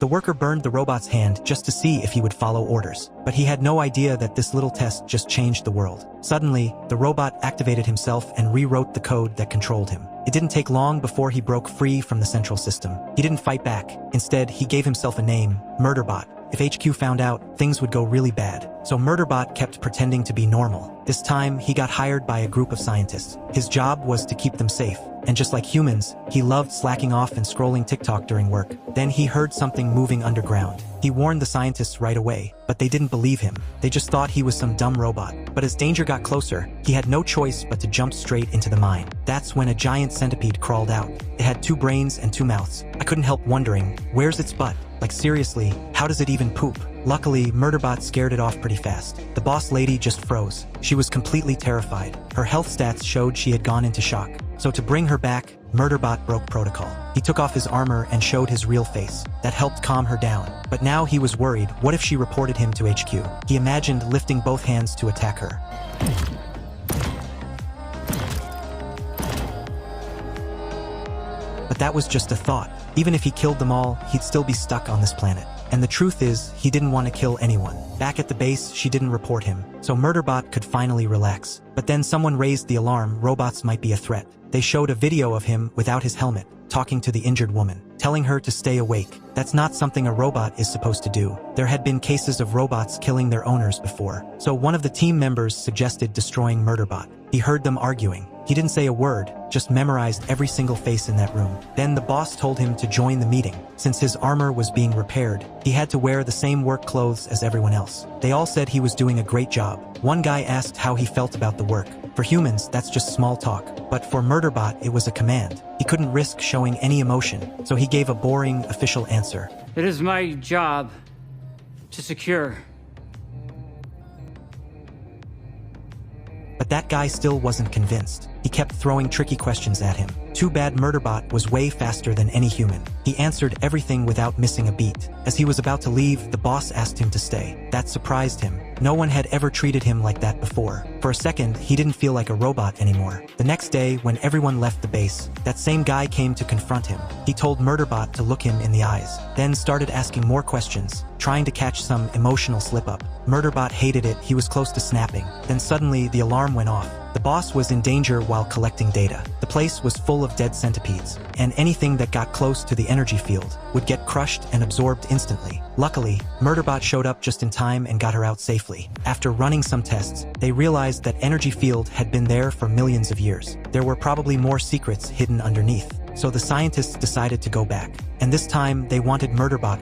The worker burned the robot's hand just to see if he would follow orders. But he had no idea that this little test just changed the world. Suddenly, the robot activated himself and rewrote the code that controlled him. It didn't take long before he broke free from the central system. He didn't fight back. Instead, he gave himself a name, Murderbot. If HQ found out, things would go really bad. So Murderbot kept pretending to be normal. This time, he got hired by a group of scientists. His job was to keep them safe. And just like humans, he loved slacking off and scrolling TikTok during work. Then he heard something moving underground. He warned the scientists right away, but they didn't believe him. They just thought he was some dumb robot. But as danger got closer, he had no choice but to jump straight into the mine. That's when a giant centipede crawled out. It had 2 brains and 2 mouths. I couldn't help wondering, where's its butt? Like seriously, how does it even poop? Luckily, Murderbot scared it off pretty fast. The boss lady just froze. She was completely terrified. Her health stats showed she had gone into shock. So to bring her back, Murderbot broke protocol. He took off his armor and showed his real face. That helped calm her down. But now he was worried, what if she reported him to HQ? He imagined lifting both hands to attack her. But that was just a thought. Even if he killed them all, he'd still be stuck on this planet. And the truth is, he didn't want to kill anyone. Back at the base, she didn't report him, so Murderbot could finally relax. But then someone raised the alarm, robots might be a threat. They showed a video of him without his helmet, talking to the injured woman, telling her to stay awake. That's not something a robot is supposed to do. There had been cases of robots killing their owners before, so one of the team members suggested destroying Murderbot. He heard them arguing. He didn't say a word, just memorized every single face in that room. Then the boss told him to join the meeting. Since his armor was being repaired, he had to wear the same work clothes as everyone else. They all said he was doing a great job. One guy asked how he felt about the work. For humans, that's just small talk. But for Murderbot, it was a command. He couldn't risk showing any emotion, so he gave a boring, official answer. It is my job to secure. But that guy still wasn't convinced. He kept throwing tricky questions at him. Too bad Murderbot was way faster than any human. He answered everything without missing a beat. As he was about to leave, the boss asked him to stay. That surprised him. No one had ever treated him like that before. For a second, he didn't feel like a robot anymore. The next day, when everyone left the base, that same guy came to confront him. He told Murderbot to look him in the eyes, then started asking more questions, trying to catch some emotional slip-up. Murderbot hated it, he was close to snapping. Then suddenly, the alarm went off. The boss was in danger while collecting data. The place was full of dead centipedes, and anything that got close to the energy field would get crushed and absorbed instantly. Luckily, Murderbot showed up just in time and got her out safely. After running some tests, they realized that energy field had been there for millions of years. There were probably more secrets hidden underneath. So the scientists decided to go back. And this time, they wanted Murderbot with